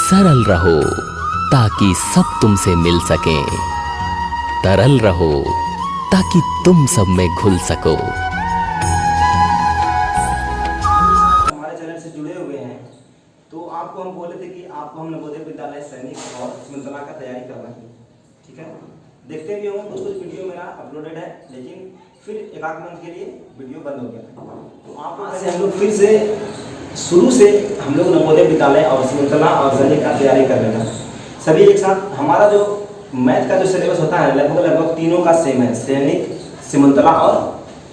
सरल रहो ताकि सब तुमसे मिल सके, तरल रहो ताकि तुम सब में घुल सको। हमारे चैनल से जुड़े हुए हैं तो आपको हम बोले थे कि आपको हम नवोदय विद्यालय सैनिक और सिमंतला का तैयारी करवाएंगे, ठीक है। देखते भी होंगे कुछ वीडियो मेरा अपलोडेड है, लेकिन फिर एक आध मंथ के लिए वीडियो बंद हो गया। तो आप से हम लोग फिर से शुरू से हम लोग नवोदय विद्यालय और सिमंतला और सैनिक का तैयारी कर रहे हैं सभी एक साथ। हमारा जो मैथ का जो सिलेबस होता है लगभग तीनों का सेम है, सैनिक, सिमंतला और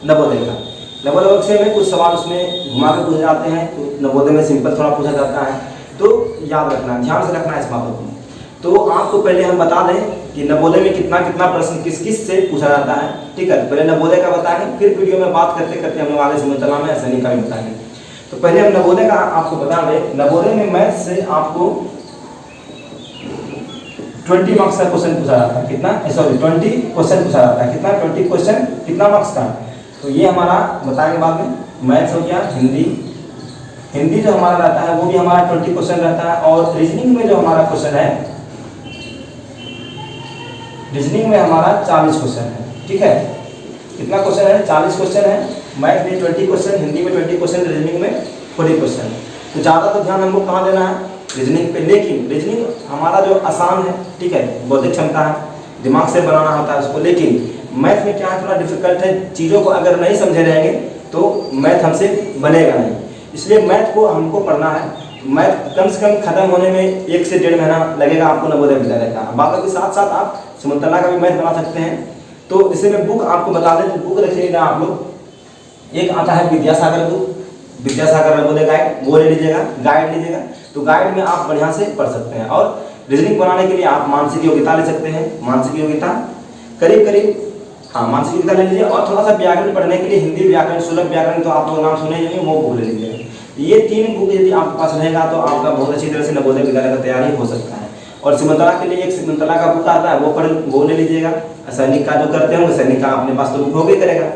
नवोदय का लगभग सेम है। कुछ सवाल उसमें घुमा के पूछे जाते हैं, तो नवोदय में सिंपल थोड़ा पूछा जाता है, तो याद रखना, ध्यान से रखना इस बातों को। तो आपको पहले हम बता दें कि नवोदय में कितना कितना प्रश्न किस किस से पूछा जाता है, ठीक है। पहले नवोदय का बताएंगे, फिर वीडियो में बात करते करते हम लोग आगे सिमंतला में सैनिक का भी बताएंगे। तो पहले हम नवोदय का आपको बता दें, नवोदय में मैथ से आपको 20 मार्क्स का क्वेश्चन पूछा जाता है। कितना, सॉरी 20 क्वेश्चन पूछा जाता है। कितना 20 क्वेश्चन, कितना मार्क्स का, तो ये हमारा बताएंगे बाद में। मैथ्स हो गया, हिंदी जो हमारा रहता है वो भी हमारा 20 क्वेश्चन रहता है। और रीजनिंग में जो हमारा क्वेश्चन है, रीजनिंग में हमारा 40 क्वेश्चन है, ठीक है। कितना क्वेश्चन है, 40 क्वेश्चन है। मैथ में 20 क्वेश्चन, हिंदी में 20 क्वेश्चन, रीजनिंग में 40 क्वेश्चन। तो ज़्यादा तो ध्यान हमको कहाँ देना है, रीजनिंग पे। लेकिन रीजनिंग हमारा जो आसान है, ठीक है, बौद्धिक क्षमता है, दिमाग से बनाना होता है उसको। लेकिन मैथ में क्या है, थोड़ा डिफिकल्ट है। चीज़ों को अगर नहीं समझे रहेंगे तो मैथ हमसे बनेगा नहीं, इसलिए मैथ को हमको पढ़ना है। मैथ कम से कम खत्म होने में 1 से 1.5 महीना लगेगा आपको नवोदय विद्यालय का। बाकी के साथ साथ आप सिमंतला का भी मैथ बना सकते हैं। तो इसे मैं बुक आपको बता दें, तो बुक रखिएगा आप लोग। एक आता है विद्यासागर बुक, विद्यासागर नवोदय गाइड, वो ले लीजिएगा, गाइड लीजिएगा। तो गाइड में आप बढ़िया से पढ़ सकते हैं। और रीजनिंग बनाने के लिए आप मानसिक योग्यता ले सकते हैं। मानसिक योग्यता करीब हाँ, मानसिक योग्यता ले लीजिए। और थोड़ा सा व्याकरण पढ़ने के लिए हिंदी व्याकरण, सुलभ व्याकरण, तो आप लोग नाम सुने होंगे, वो बुक ले लीजिएगा। ये 3 बुक यदि आपके पास रहेगा तो आपका बहुत अच्छी तरह से नवोदय विद्यालय का तैयारी हो सकता है। और सिमंतला के लिए एक सिमंतला का बुक आता है, वो ले लीजिएगा। सैनिक का जो करते होंगे, सैनिक का अपने पास तो बुक हो गई करेगा।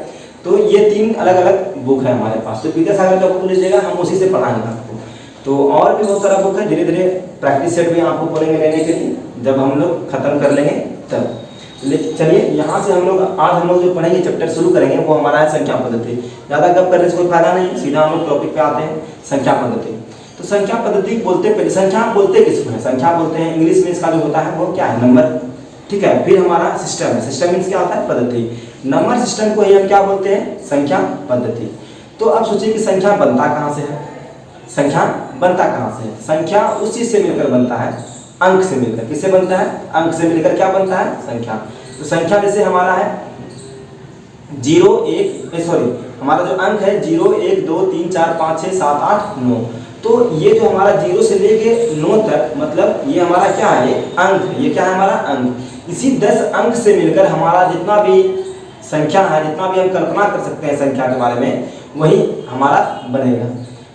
तो ये 3 अलग अलग बुक है हमारे पास। तो विद्यासागर का बुक लीजिएगा, हम उसी से पढ़ाएंगे आपको। तो और भी बहुत सारा बुक है, धीरे धीरे प्रैक्टिस सेट भी आपको बोलेंगे लेने के लिए, जब हम लोग खत्म कर लेंगे तब। चलिए यहाँ से हम लोग आज हम लोग जो पढ़ेंगे चैप्टर शुरू करेंगे, वो हमारा है संख्या पद्धति। ज़्यादा गप करने से कोई फायदा नहीं, सीधा हम लोग टॉपिक पे आते हैं, संख्या पद्धति। तो संख्या पद्धति बोलते, पहले संख्या बोलते किसको है, संख्या बोलते हैं इंग्लिश में इसका जो होता है वो क्या है, नंबर, ठीक है। फिर हमारा सिस्टम है, सिस्टम मीन्स क्या होता है, पद्धति। नंबर सिस्टम को ही हम क्या बोलते हैं, संख्या पद्धति। तो अब सोचिए कि संख्या बनता कहाँ से है, संख्या बनता कहाँ से है। संख्या उस चीज से मिलकर बनता है, अंक से मिलकर। किससे बनता है, अंक से मिलकर क्या बनता है, संख्या। तो संख्या जैसे हमारा है 0 1, सॉरी हमारा जो अंक है 0 1 2 3 4 5 6 7 8 9। तो ये जो हमारा 0 से लेके 9 तक, मतलब ये हमारा क्या है, ये अंक है। ये क्या है, हमारा अंक। इसी 10 अंक से मिलकर हमारा जितना भी संख्या है, जितना भी हम कल्पना कर सकते हैं संख्या के बारे में, वही हमारा बनेगा।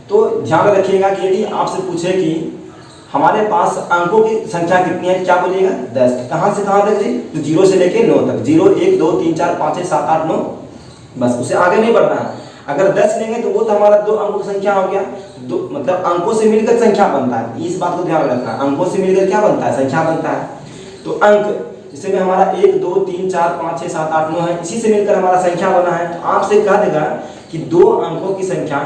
तो ध्यान रखिएगा कि यदि आपसे पूछे कि हमारे पास अंकों की संख्या कितनी है, क्या बोलिएगा, 10। कहाँ से कहाँ तक जी, तो 0 से लेके 9 तक, 0 1 2 3 4 5 6 7 8 9, बस उसे आगे नहीं बढ़ना है। अगर 10 लेंगे तो वो तो हमारा 2 अंकों की संख्या हो गया, मतलब अंकों से मिलकर संख्या बनता है, इस बात को ध्यान रखना। अंकों से मिलकर क्या बनता है, संख्या बनता है। तो अंक इसमें हमारा 1 2 3 4 5 6 7 8 9 है, इसी से मिलकर हमारा संख्या बना है। तो आपसे कह देगा कि 2 अंकों की संख्या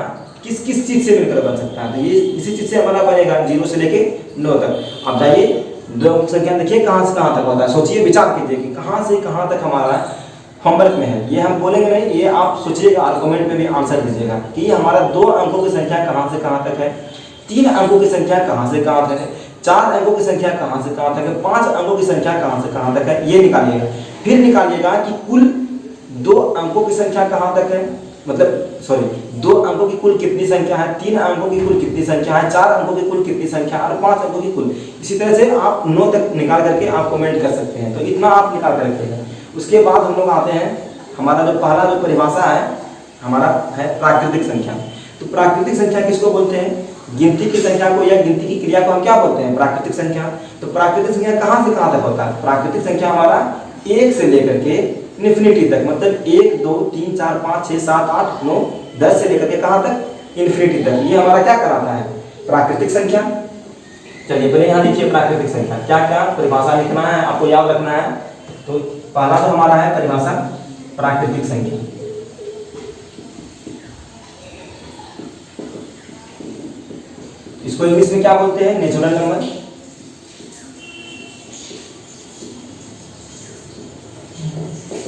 किस किस चीज से मिलकर बन सकता है, तो ये इसी चीज से हमारा बनेगा 0 से लेके 9 तक। अब जाइए 2 संख्या देखिए कहाँ से कहाँ तक होता है, सोचिए, विचार कीजिए कि कहाँ से कहाँ तक हमारा होमवर्क में है। ये हम बोलेंगे नहीं, ये आप सोचिएगा, आर्गुमेंट में भी आंसर दीजिएगा कि हमारा 2 अंकों की संख्या कहाँ से कहाँ तक है, 3 अंकों की संख्या कहाँ से कहाँ तक है, 4 अंकों की संख्या कहाँ से कहाँ तक है, 5 अंकों की संख्या कहाँ से कहाँ तक है, ये निकालिएगा। फिर निकालिएगा कि कुल 2 अंकों की संख्या कहाँ तक है, मतलब सॉरी 2 अंकों की कुल कितनी संख्या है, 3 अंकों की कुल कितनी संख्या है, 4 अंकों की कुल कितनी संख्या है, और 5 अंकों की कुल। इसी तरह से आप 9 तक निकाल करके आप कमेंट कर सकते हैं। तो इतना आप निकाल कर रखिएगा। उसके बाद हम लोग आते हैं, हमारा जो पहला जो परिभाषा है हमारा है प्राकृतिक संख्या। तो प्राकृतिक संख्या किसको बोलते हैं, गिनती की संख्या को या गिनती की क्रिया को हम क्या बोलते हैं, प्राकृतिक संख्या। तो प्राकृतिक संख्या कहाँ से कहाँ तक होता है, प्राकृतिक संख्या हमारा 1 से लेकर के इन्फिनिटी तक, मतलब 1 2 3 4 5 6 7 8 9 10 से लेकर के कहाँ तक, इन्फिनिटी तक। ये हमारा क्या कराता है, प्राकृतिक संख्या। चलिए पहले यहाँ लिखिए प्राकृतिक संख्या, क्या क्या परिभाषा लिखना है आपको याद रखना है। तो पहला तो हमारा है परिभाषा प्राकृतिक संख्या। इसको इंग्लिश में क्या बोलते हैं? Natural number.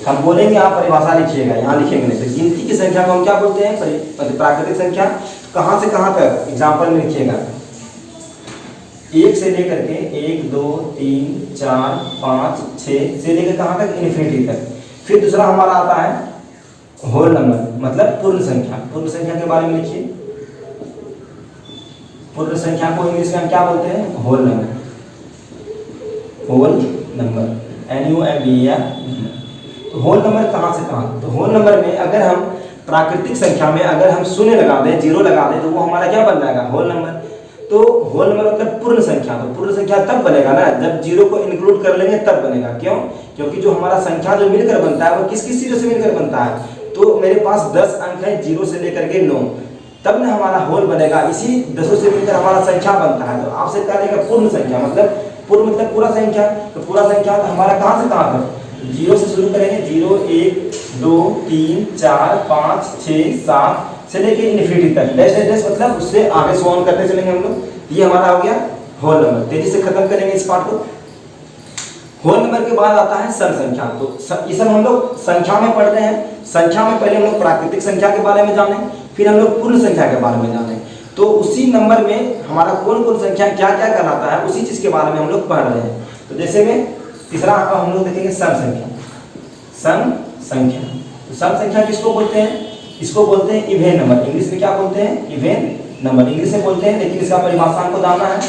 हम बोलेंगे, आप परिभाषा लिखिएगा, यहाँ लिखेंगे नहीं तो गिनती की संख्या को हम क्या बोलते हैं? प्राकृतिक संख्या। कहाँ से कहाँ तक एग्जाम्पल में लिखिएगा, 1 से लेकर के 1 2 3 4 5 6 से लेकर कहाँ तक? इन्फिनिटी तक। फिर दूसरा हमारा आता है होल नंबर, मतलब पूर्ण संख्या। पूर्ण संख्या के बारे में लिखिए। पूर्ण संख्या को इंग्लिश में हम क्या बोलते हैं? Whole number. Whole number NUMBER। तो होल नंबर कहाँ से कहाँ? तो होल नंबर में अगर हम प्राकृतिक संख्या में अगर हम शून्य लगा दें, 0 लगा दें, तो वो हमारा क्या बन जाएगा? Whole number. तो होल नंबर मतलब पूर्ण संख्या। तो पूर्ण संख्या तब बनेगा ना जब 0 को इंक्लूड कर लेंगे, तब बनेगा। क्यों? क्योंकि जो हमारा संख्या जो मिलकर बनता है वो किस किस चीजों से मिलकर बनता है? तो मेरे पास 10 अंक है 0 से लेकर के 9, तब ना हमारा होल बनेगा। इसी 10 से मिलकर हमारा संख्या बनता है। तो आपसे क्या रहेगा? पूर्ण संख्या। मतलब पूर्ण मतलब पूरा संख्या। तो पूरा संख्या तो हमारा कहाँ से कहाँ तक? 0 से शुरू करेंगे, 0 1 2 3 4 5 6 7 से लेके इन्फिनिटी तक। डैश डैश डैश मतलब उससे आगे सो ऑन करते चलेंगे हम लोग। ये हमारा हो गया होल नंबर। तेजी से खत्म करेंगे इस पार्ट को। होल नंबर के बाद आता है सम संख्या। तो ये सब हम लोग संख्या में पढ़ रहे हैं। संख्या में पहले हम लोग प्राकृतिक संख्या के बारे में जाने, फिर हम लोग पूर्ण संख्या के बारे में जाने। तो उसी नंबर में हमारा कौन कौन संख्या क्या क्या कहलाता है, उसी चीज के बारे में हम लोग पढ़ रहे हैं। तो जैसे में तीसरा हम लोग देखेंगे सम संख्या। सम संख्या, तो सम संख्या किसको बोलते हैं? इसको बोलते हैं इवेन नंबर। इंग्लिश में क्या बोलते हैं? इवेन नंबर इंग्लिश में बोलते हैं, लेकिन इसका परिभाषा हमको जानना है।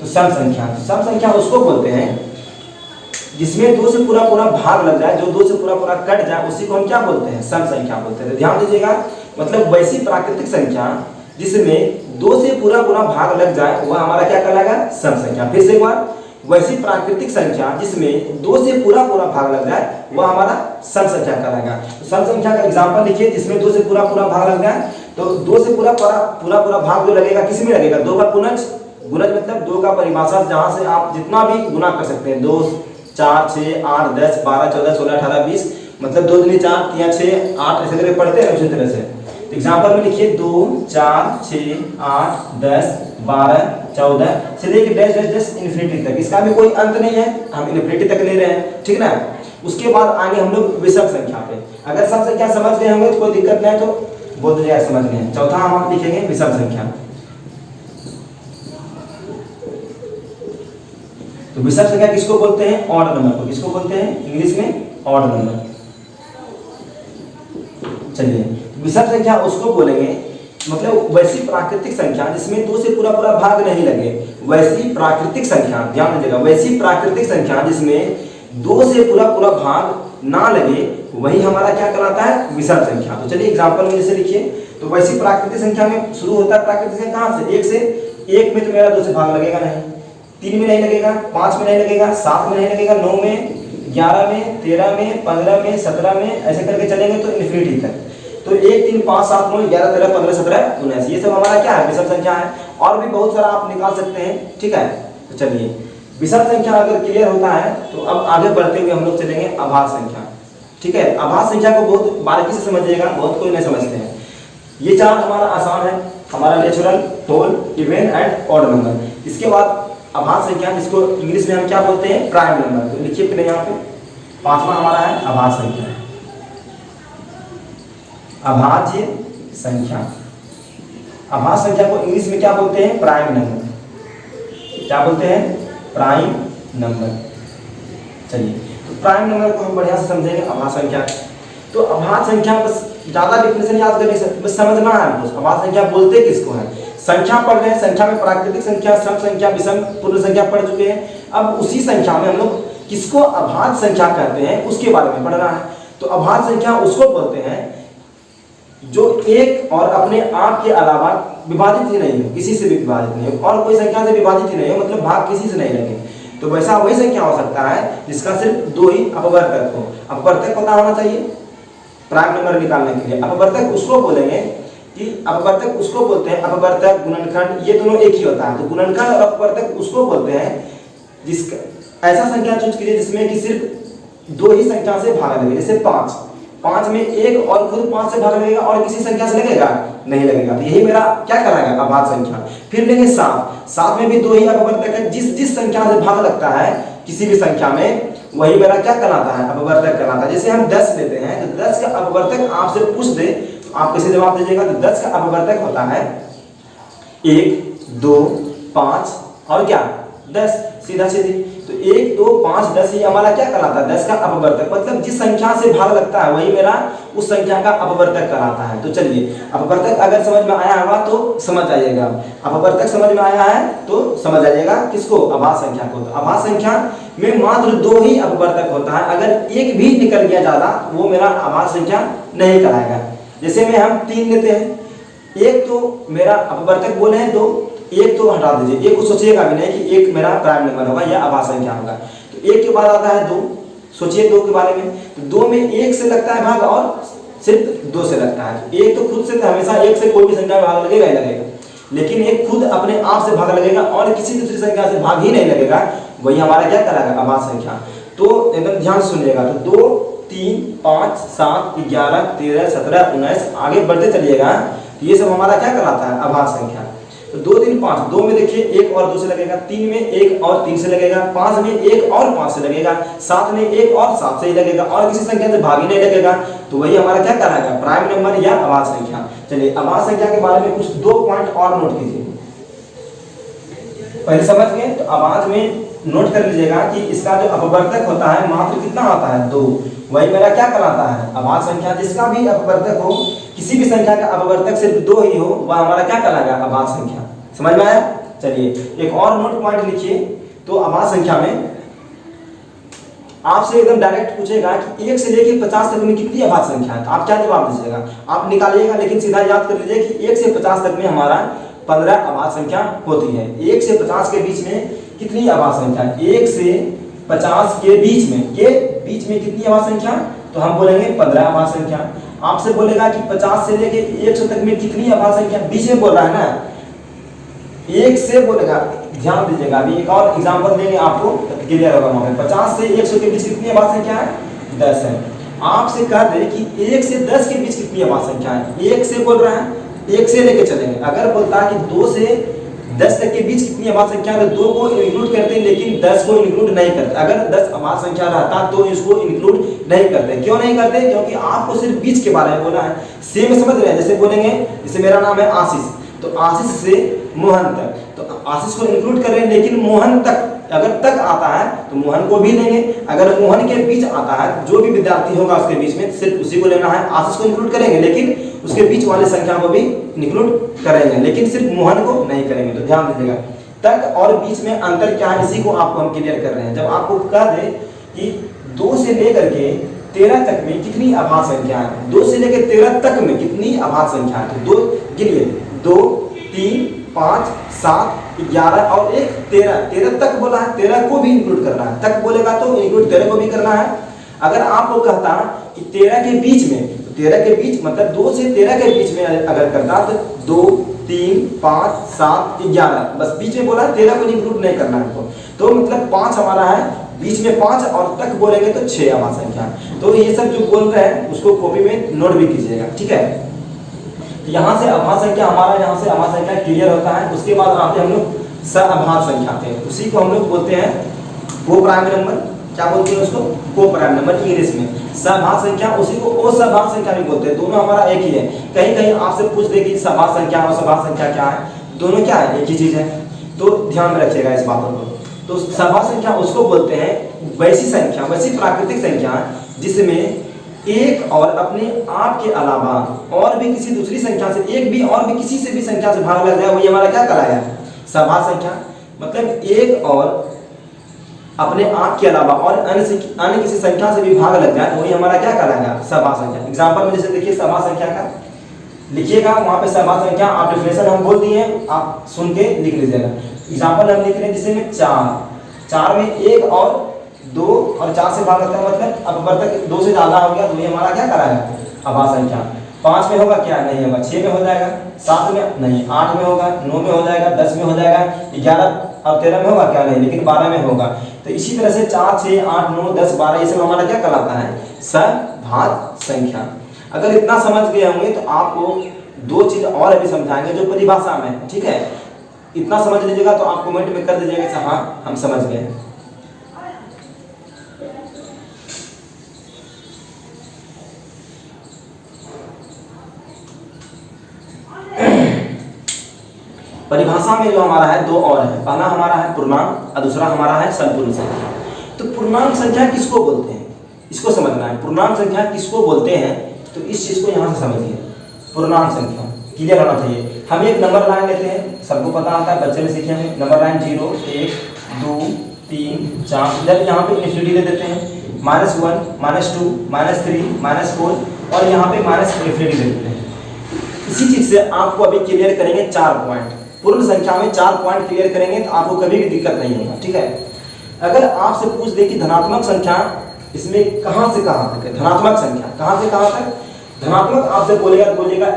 तो सम संख्या, सम संख्या उसको बोलते हैं जिसमें 2 से पूरा पूरा भाग लग जाए, जो 2 से पूरा पूरा कट जाए, उसी को हम क्या बोलते हैं? सम संख्या बोलते हैं। तो ध्यान दीजिएगा, मतलब वैसी प्राकृतिक संख्या जिसमें 2 से पूरा पूरा भाग लग जाए वह हमारा क्या कहलाएगा? सम संख्या। फिर से एक बार, वैसी प्राकृतिक संख्या जिसमें 2 से पूरा पूरा भाग लग जाए वह हमारा सम संख्या कहलाएगा। तो सम संख्या का एग्जांपल लिखिए जिसमें 2 से पूरा पूरा भाग लग जाए। तो 2 से पूरा पूरा भाग जो लगेगा किस में लगेगा? 2 का गुणज। गुणज मतलब 2 का परिभाषा जहां से आप जितना भी गुना कर सकते हैं। 2 4 6 8 10 12 14 16 18 20, मतलब 2 दूनी 4 3 6 8 ऐसे करके पढ़ते हैं उसी तरह से। तो एग्जांपल में लिखिए 2 4 6 8 10 12 14 से लेके डैश डैश डैश इन्फिनिटी तक। इसका भी कोई अंत नहीं है, हम इन्फिनिटी तक ले रहे हैं, ठीक ना। उसके बाद आगे हम लोग विषम संख्या पे। अगर सम संख्या समझ गए होंगे तो कोई दिक्कत नहीं, तो बोल दीजिएगा समझ गए। चौथा हम लिखेंगे विषम संख्या। तो विषम संख्या किसको बोलते हैं? ऑड नंबर को। किसको बोलते हैं? इंग्लिश में ऑड नंबर। चलिए, विषम संख्या उसको बोलेंगे मतलब वैसी प्राकृतिक संख्या जिसमें 2 से पूरा पूरा भाग नहीं लगे। वैसी प्राकृतिक संख्या, ध्यान दीजिएगा, वैसी प्राकृतिक संख्या जिसमें 2 से पूरा पूरा भाग ना लगे वही हमारा क्या कहलाता है? विषम संख्या। तो चलिए एग्जांपल में जैसे लिखिए। तो वैसी प्राकृतिक संख्या में शुरू होता है प्राकृतिक संख्या कहाँ से? 1 से। 1 में तो मेरा 2 से भाग लगेगा नहीं, 3 में नहीं लगेगा, 5 में नहीं लगेगा, 7 में नहीं लगेगा, 9 में, 11 में, 13 में, 15 में, 17 में, ऐसे करके चलेंगे तो इन्फिनिटी तक। तो 1 3 5 7 9 11 13 15 17 19, ये सब हमारा क्या है? विषम संख्या है। और भी बहुत सारा आप निकाल सकते हैं, ठीक है। तो चलिए, विषम संख्या अगर क्लियर होता है तो अब आगे बढ़ते हुए हम लोग चलेंगे अभाज्य संख्या, ठीक है। अभाज्य संख्या को बहुत बारीकी से समझिएगा, बहुत कोई नहीं समझते हैं। ये 4 हमारा आसान है, हमारा natural, whole, even and odd number. इसके बाद अभाज्य संख्या जिसको इंग्लिश में हम क्या बोलते हैं? Prime number. तो लिखिए पहले यहाँ पे, 5वां हमारा है अभाज्य संख्या। अभाज्य संख्या, अभाज्य संख्या को इंग्लिश में क्या बोलते हैं? Prime number. क्या बोलते हैं? Prime number. चलिए, तो प्राइम नंबर को हम बढ़िया से समझेंगे अभाज्य संख्या। तो अभाज्य संख्या बस ज्यादा डिफिनेशन याद करने से बस समझना है हमको अभाज्य संख्या बोलते किसको है। संख्या पढ़ रहे हैं, संख्या में प्राकृतिक संख्या, सम संख्या, विषम, पूर्ण संख्या पढ़ चुके हैं। अब उसी संख्या में हम लोग किसको अभाज्य संख्या कहते हैं उसके बारे में पढ़ना है। तो अभाज्य संख्या उसको बोलते हैं जो एक और अपने आप के अलावा विभाजित ही नहीं हो, किसी से भी विभाजित नहीं हो, और कोई संख्या से विभाजित ही नहीं हो, मतलब भाग किसी से नहीं लगे। तो वैसा वही संख्या हो सकता है जिसका सिर्फ 2 ही अपवर्तक हो। अपवर्तक पता होना चाहिए प्राइम नंबर निकालने के लिए। अपवर्तक उसको बोलेंगे कि अपवर्तक उसको बोलते हैं, अपवर्तक गुणनखंड ये दोनों एक ही होता है। तो गुणनखंड और अपवर्तक उसको बोलते हैं जिसका ऐसा संख्या चूज कीजिए जिसमें कि सिर्फ दो ही संख्या से भाग लगे। जैसे 5, 5 में एक और खुद 5 से भाग लगेगा और किसी संख्या से लगेगा नहीं लगेगा, तो यही मेरा क्या कराएगा अभाज्य संख्या। फिर लेंगे 7, 7 में भी दो ही अपवर्तक है, जिस संख्या से भाग लगता है किसी भी संख्या में वही मेरा क्या कहलाता है अपवर्तक कहलाता है। जैसे हम 10 लेते हैं तो 10 का अपवर्तक आपसे पूछ दे तो आप कैसे जवाब दीजिएगा। तो 10 का अपवर्तक होता है 1 2 5 और क्या 10, सीधा सीधी। तो 1 2 5 10 ये हमारा क्या कहलाता है 10 का अपवर्तक, मतलब जिस संख्या से भाग लगता है वही मेरा उस संख्या का अपवर्तक कहलाता है। तो चलिए अपवर्तक अगर समझ में आया होगा तो समझ आइएगा, अपवर्तक समझ में आया है तो समझ आइएगा किसको अभाज्य संख्या को। तो अभाज्य संख्या में मात्र दो ही अपवर्तक होता है, अगर एक भी निकल गया ज्यादा वो मेरा अभाज्य संख्या नहीं कहलाएगा। जैसे में हम 3 लेते हैं, एक तो मेरा अपवर्तक बोले हैं 2, एक तो हटा दीजिए, एक को सोचिएगा भी नहीं कि एक मेरा प्राइम नंबर होगा या अभाज्य संख्या होगा। तो एक के बाद आता है 2, सोचिए 2 के बारे में। तो 2 में 1 से लगता है भाग और सिर्फ 2 से लगता है। एक तो खुद से हमेशा 1 से कोई भी संख्या में भाग लगेगा ही लगेगा, लेकिन एक खुद अपने आप से भाग लगेगा और किसी दूसरी संख्या से भाग ही नहीं लगेगा, वही हमारा क्या कहलाएगा अभाज्य संख्या। तो एकदम ध्यान से सुनिएगा। तो 2 3 5 7 11 13 17 19 आगे बढ़ते चलिएगा, ये सब हमारा क्या कहलाता है अभाज्य संख्या। तो 2 3 5, 2 में देखिए 1 और 2 से लगेगा, 3 में 1 और 3 से लगेगा, 5 में 1 और 5 से लगेगा, 7 में 1 और 7 से ही लगेगा और किसी संख्या से भाग ही नहीं लगेगा, तो वही हमारा क्या कहलाएगा प्राइम नंबर या अभाज्य संख्या। चलिए अभाज्य संख्या के बारे में कुछ 2 पॉइंट और नोट कीजिए। पहले समझ गए तो अभाज्य में नोट कर लीजिएगा कि इसका जो अपवर्तक होता है मात्र कितना आता है 2, वही मेरा क्या कहलाता है अभाज्य संख्या। जिसका भी अपवर्तक हो, किसी भी संख्या का अपवर्तक सिर्फ 2 ही हो, वह हमारा क्या कहलाएगा अभाज्य संख्या। समझ में आया। चलिए एक और नोट पॉइंट लिखिए। तो अभाज्य संख्या में आपसे एकदम डायरेक्ट पूछेगा कि 1 से लेकर 50 तक में कितनी अभाज्य संख्या है, तो आप क्या जवाब दीजिएगा। आप निकालिएगा, लेकिन सीधा याद कर लीजिए कि 1 से 50 तक में हमारा 15 अभाज्य संख्या होती है। 1 से 50 के बीच में कितनी अभाज्य संख्या है, 1 से 50 के बीच में कितनी अभाज्य संख्या, तो हम बोलेंगे 15 अभाज्य संख्या। आपसे बोलेगा कि 50 से लेके 100 तक में कितनी अभाज्य संख्या, बीच में बोल रहा है ना, 1 से बोलेगा। ध्यान दीजिएगा, अभी एक और एग्जांपल देंगे आपको क्लियर होगा वहां पे। 50 से 100 के बीच कितनी अभाज्य संख्या है 10 है। आपसे कह दे कि 1 से 10 के बीच कितनी अभाज्य संख्या है, 1 से बोल रहा है, 1 से लेके चलेंगे। अगर बोलता है कि 2 से 10 तक के बीच कितनी अभाज्य संख्या है, तो 2 को इंक्लूड करते हैं लेकिन 10 को इंक्लूड नहीं करते। अगर 10 अभाज्य संख्या रहता तो इसको इंक्लूड नहीं करते। क्यों नहीं करते, क्योंकि आपको सिर्फ बीच के बारे में बोला है। सेम समझ रहे हैं, जैसे बोलेंगे जैसे मेरा नाम है आशीष, तो आशीष से मोहन तक, तो आशीष को इंक्लूड कर रहे हैं लेकिन मोहन तक अगर तक आता है तो मोहन को भी लेंगे। अगर मोहन के बीच आता है, जो भी विद्यार्थी होगा उसके बीच में, सिर्फ उसी को लेना है। आशीष को इंक्लूड करेंगे लेकिन उसके बीच वाले संख्या को भी इंक्लूड करेंगे, लेकिन सिर्फ मोहन को नहीं करेंगे। तो ध्यान दीजिएगा, तक और बीच में अंतर क्या है, इसी को आपको हम क्लियर कर रहे हैं। जब आपको कह दे कि 2 से लेकर के 13 तक में कितनी अभाज्य संख्या है, 2 से लेकर 13 तक में कितनी अभाज्य संख्या है, तो 2 गिनिए, 2 3 5 7 11 और 1 13 तक बोला है, 13 को भी इंक्लूड करना है। तक बोलेगा तो इंक्लूड 13 को भी करना है। अगर आपको कहता कि 13 के बीच में, तो 13 के बीच मतलब 2 से 13 के बीच में अगर करता तो 2 3 5 7 11 बस बीच में बोला है, 13 को इंक्लूड नहीं करना है। तो मतलब 5 हमारा है, बीच में 5 और तक बोलेंगे तो 6 अभाज्य संख्या। तो ये सब जो बोल रहे हैं उसको कॉपी में नोट भी कीजिएगा, ठीक है। यहाँ से अभाज्य संख्या हमारा, यहाँ से अभाज्य संख्या क्लियर होता है। उसके बाद आते हैं हम लोग सअभाज्य संख्या पे, उसी को हम लोग बोलते हैं को प्राइम नंबर। क्या बोलते हैं उसको, को प्राइम नंबर इंग्लिश में। सअभाज्य संख्या उसी को असअभाज्य संख्या भी बोलते हैं, दोनों हमारा एक ही है। कहीं कहीं आपसे पूछ दे कि सअभाज्य संख्या और असअभाज्य संख्या क्या है, दोनों क्या है, एक ही चीज है। तो ध्यान में रखिएगा इस बातों को। तो सअभाज्य संख्या उसको बोलते हैं वैसी संख्या, वैसी प्राकृतिक संख्या जिसमें एक और अपने आप के अलावा और भी किसी दूसरी संख्या से, एक भी और भी किसी से भी संख्या से भाग लग जाए, वही हमारा क्या कहलाया सअभाज्य संख्या। मतलब एक और अपने आप के अलावा और अन्य किसी संख्या से भी भाग लग जाए तो वही हमारा क्या कहलाएगा सअभाज्य संख्या। एग्जांपल में जैसे देखिए सअभाज्य संख्या का लिखिएगा, वहां पे सअभाज्य संख्या आप डेफिनेशन हम बोल दिए, आप सुन के लिख लीजिएगा। एग्जांपल हम लिख रहे हैं जिसमें में 4 में 1 और 2 और 4 से भाग लगता है, मतलब अपवर्तक 2 से ज्यादा हो गया तो ये हमारा क्या कराएगा अभाज्य संख्या। 5 में होगा क्या? नहीं होगा। 6 में हो जाएगा? 7 में नहीं। 8 में होगा? 9 में हो जाएगा? 10 में हो जाएगा? 11 और 13 में होगा क्या? नहीं। लेकिन 12 में होगा। तो इसी तरह से 4, 6, 8, 9, 10, 12 ये सब हमारा क्या कहलाता है? सघात संख्या। अगर इतना समझ गए होंगे तो आपको दो चीज और अभी समझाएंगे जो परिभाषा में है, ठीक है? इतना समझ लीजिएगा तो आप कमेंट में कर दीजिएगा कि हाँ हम समझ गए। परिभाषा में जो हमारा है दो और है। पहला हमारा है पूर्णांक और दूसरा हमारा है संपूर्ण संख्या। तो पूर्णांक संख्या किसको बोलते हैं, इसको समझना है। पूर्णांक संख्या किसको बोलते हैं तो इस चीज को यहाँ से समझिए। पूर्णांक संख्या क्लियर होना चाहिए। हम एक नंबर लाइन लेते हैं, सबको पता होता है, बच्चे में सीखे हैं नंबर लाइन 0, 1, 2, 3, 4। जब यहाँ पे इन्फिनिटी दे देते हैं -1, -2, -3, -4 और यहाँ पे माइनस इन्फिनिटी दे देते हैं। इसी चीज से आपको अभी क्लियर करेंगे 4 पॉइंट। पूर्ण संख्या में 4 पॉइंट क्लियर करेंगे तो आपको कभी भी दिक्कत नहीं होगा, ठीक है? अगर आपसे पूछ दे कि धनात्मक संख्या इसमें कहां से कहां तक है, धनात्मक संख्या कहां से कहां तक, धनात्मक आपसे बोलेगा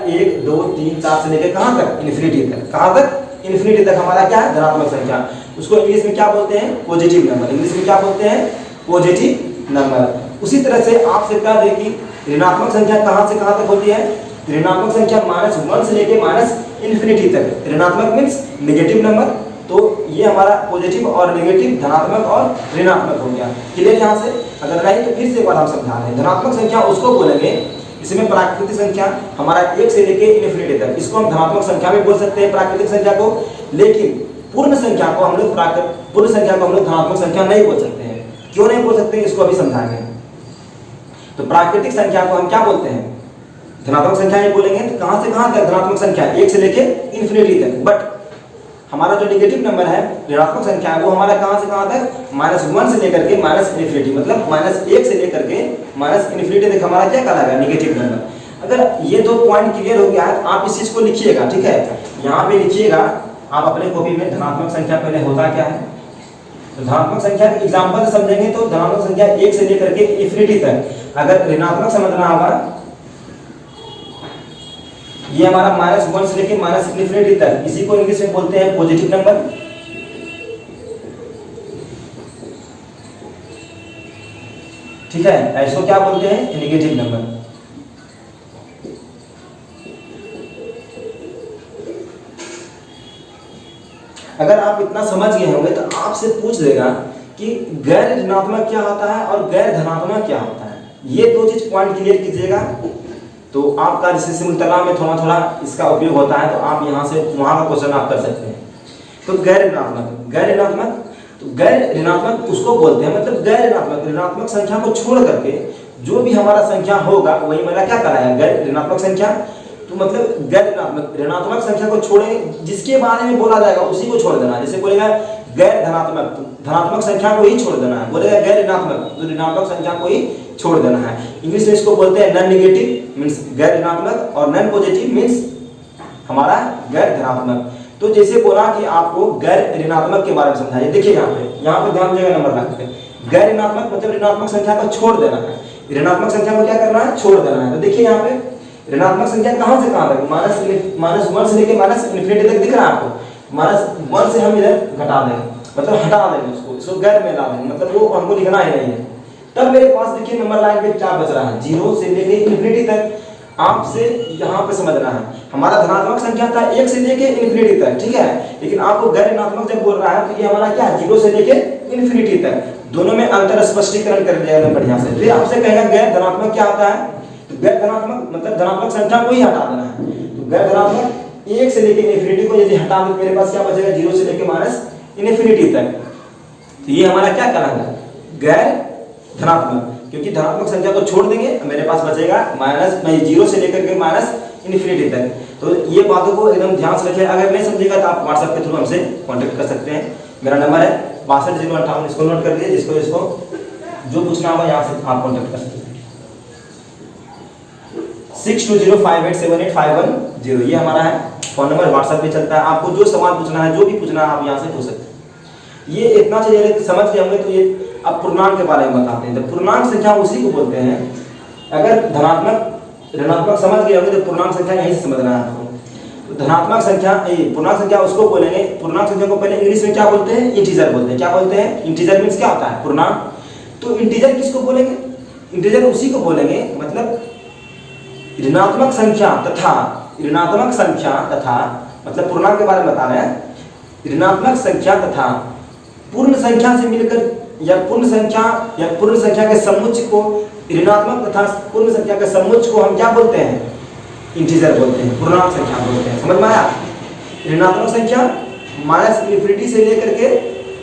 1, 2, 3, 4 से लेकर कहां तक? इन्फिनिटी तक। कहां तक? इन्फिनिटी तक हमारा क्या है? धनात्मक संख्या। उसको इंग्लिश में क्या बोलते हैं? Positive number. इंग्लिश में क्या बोलते हैं? Positive number. उसी तरह से आपसे कह दे कि ऋणात्मक संख्या कहां से कहां तक होती है? ऋणात्मक संख्या -1 से लेकर इन्फिनिटी तक। ऋणात्मक मीन्स नेगेटिव नंबर। तो ये हमारा पॉजिटिव और नेगेटिव, धनात्मक और ऋणात्मक हो गया। क्लियर यहाँ से? अगर नहीं तो फिर से एक बार हम समझा रहे हैं। धनात्मक संख्या उसको बोलेंगे, इसमें प्राकृतिक संख्या हमारा 1 से लेकर इन्फिनिटी तक, इसको हम धनात्मक संख्या भी बोल सकते हैं प्राकृतिक संख्या को। लेकिन पूर्ण संख्या को हम लोग धनात्मक संख्या नहीं बोल सकते हैं। क्यों नहीं बोल सकते इसको अभी समझाएंगे। तो प्राकृतिक संख्या को हम क्या बोलते हैं? धनात्मक संख्या ही बोलेंगे। तो कहां से कहां तक धनात्मक संख्या? 1 से लेके इन्फिनिटी तक। बट हमारा जो नेगेटिव नंबर है, ऋणात्मक संख्या है, वो हमारा कहां से कहां तक? -1 से लेकर के -इन्फिनिटी, मतलब -1 से लेकर के -इन्फिनिटी तक हमारा क्या कहलाएगा? Negative number. अगर ये दो पॉइंट क्लियर हो गया है तो आप इस चीज को लिखिएगा, ठीक है? यहाँ पे लिखिएगा आप अपने कॉपी में धनात्मक संख्या पहले होता क्या है। तो धनात्मक संख्या के एग्जाम्पल से समझेंगे तो धनात्मक संख्या 1 से लेकर के इन्फिनिटी तक। अगर ऋणात्मक समझना होगा, ये हमारा -1 से लेकर इन्फिनिटी तक, इसी को इंग्लिश में बोलते हैं पॉजिटिव नंबर। ठीक है? इसको क्या बोलते हैं? Negative number. अगर आप इतना समझ गए होंगे तो आपसे पूछ देगा कि गैर ऋणात्मक क्या होता है और गैर धनात्मक क्या होता है। ये दो चीज पॉइंट क्लियर कीजिएगा तो आपका जैसे सिमुलतला में थोड़ा थोड़ा इसका उपयोग होता है, तो आप यहाँ से वहाँ का क्वेश्चन आप कर सकते हैं। तो गैर ऋणात्मक उसको बोलते हैं, मतलब गैर ऋणात्मक संख्या को छोड़ करके जो भी हमारा संख्या होगा वही मेरा क्या कराया? गैर ऋणात्मक संख्या। तो मतलब गैर ऋणात्मक संख्या को छोड़े, जिसके बारे में बोला जाएगा उसी को छोड़ देना। जैसे बोलेगा गैर धनात्मक, तो धनात्मक संख्या को ही छोड़ देना है। बोलेगा गैर ऋणात्मक, तो ऋणात्मक संख्या को ही छोड़ देना है। इंग्लिश में इसको बोलते हैं नॉन नेगेटिव मींस गैर ऋणात्मक, और नॉन पॉजिटिव मींस हमारा गैर धनात्मक। तो जैसे बोला कि आपको गैर ऋणात्मक के बारे में समझाइए। देखिए यहाँ पे ध्यान दीजिएगा नंबर रखते हैं। गैर ऋणात्मक मतलब ऋणात्मक संख्या को छोड़ देना है। ऋणात्मक संख्या को क्या करना है? छोड़ देना है। तो देखिए यहाँ पे ऋणात्मक संख्या कहां से कहां तक? -1 से लेके इन्फिनिटी तक दिख रहा है आपको। -1 से हम इधर घटा देंगे, मतलब हटा देंगे उसको गैर में ला देंगे, मतलब वो हमको लिखना ही नहीं है। तब मेरे पास देखिए नंबर लाइन पे क्या बच रहा है? 0 से लेके इन्फिनिटी तक। आपसे यहाँ पे समझना है, हमारा धनात्मक संख्या था 1 से लेके इन्फिनिटी तक, ठीक है? लेकिन आपको गैर ऋणात्मक जब बोल रहा है तो ये हमारा क्या है? 0 से लेके इन्फिनिटी तक। दोनों में अंतर स्पष्टीकरण कर दिया बढ़िया से। फिर आपसे कहेगा गैर धनात्मक क्या होता है? तो गैर धनात्मक मतलब धनात्मक संख्या को ही हटा देना है। तो गैर धनात्मक 1 से लेके इन्फिनिटी को यदि हटा दो, मेरे पास क्या बचेगा? 0 से लेके इन्फिनिटी तक। तो ये हमारा क्या कहलाएगा? गैर धनात्मक। क्योंकि धनात्मक संख्या को छोड़ देंगे, मेरे पास बचेगा 0 से लेकर के इन्फिनिटी तक। तो ये बातों को एकदम ध्यान से रखिए। अगर नहीं समझेगा तो आप व्हाट्सएप के थ्रू हमसे कांटेक्ट कर सकते हैं। मेरा नंबर है 620858, इसको नोट कर लीजिए। जिसको जो पूछना होगा यहाँ से आप कांटेक्ट कर सकते हैं। 6205878510 ये हमारा है फोन नंबर। व्हाट्सएप पे चलता है। आपको जो सवाल पूछना है, जो भी पूछना है, आप यहाँ से पूछ सकते हैं। ये इतना चाहिए समझ गए होंगे। तो ये अब पूर्णांक के बारे में बताते हैं। तो पूर्णांक संख्या उसी को बोलते हैं, अगर धनात्मक ऋणात्मक समझ गए होंगे तो पूर्णांक संख्या यहीं से समझना है आपको। तो धनात्मक संख्या, पूर्णांक संख्या उसको बोलेंगे, पूर्णांक संख्या को पहले इंग्लिश में क्या बोलते हैं? इंटीजर बोलते हैं। क्या बोलते हैं? इंटीजर मीन्स क्या होता है? पूर्णांक। तो इंटीजर किसको बोलेंगे? इंटीजर उसी को बोलेंगे, मतलब ऋणात्मक संख्या तथा, ऋणात्मक संख्या तथा, मतलब पूर्णांक के बारे में बता रहे हैं, ऋणात्मक संख्या तथा पूर्ण संख्या से मिलकर, या पूर्ण संख्या के समुच्चय को, ऋणात्मक तथा पूर्ण संख्या के समुच्चय को हम क्या बोलते हैं? इंटीजर बोलते हैं, पूर्णांक संख्या बोलते हैं। समझ में आया? ऋणात्मक संख्या माइनस इन्फिनिटी से लेकर के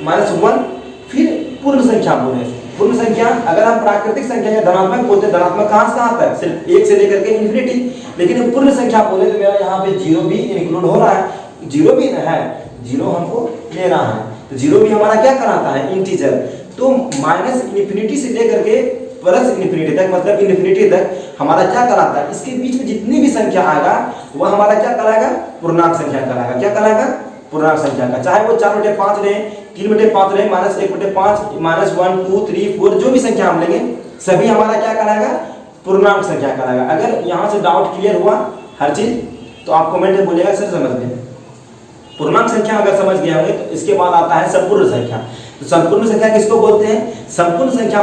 -1, फिर पूर्ण संख्या बोले। पूर्ण संख्या अगर हम प्राकृतिक संख्या या धनात्मक बोलते हैं, धनात्मक कहाँ से कहाँ तक? सिर्फ 1 से लेकर के इन्फिनिटी। लेकिन पूर्ण संख्या बोले तो मेरा यहाँ पे 0 भी इंक्लूड हो रहा है, 0 भी है, 0 हमको ले रहा है, तो 0 भी हमारा क्या कराता है? इंटीजर। तो माइनस इन्फिनिटी से लेकर के प्लस इन्फिनिटी तक, मतलब इन्फिनिटी तक हमारा क्या कराता है? इसके बीच में जितनी भी संख्या आएगा वह हमारा क्या कराएगा? पूर्णांक संख्या कराएगा। क्या कराएगा? पूर्णांक संख्या का। चाहे वो 4/5 रहे, 3/5 रहे, -1/5, -1, 2, 3, 4, जो भी संख्या हम लेंगे सभी हमारा क्या कराएगा? पूर्णांक संख्या कराएगा। अगर यहाँ से डाउट क्लियर हुआ हर चीज तो आप कमेंट में बोलिएगा सर समझ गए। पूर्णांक संख्या अगर समझ गए होंगे तो इसके बाद आता है संपूर्ण संख्या। तो संपूर्ण संख्या किसको बोलते हैं? संपूर्ण संख्या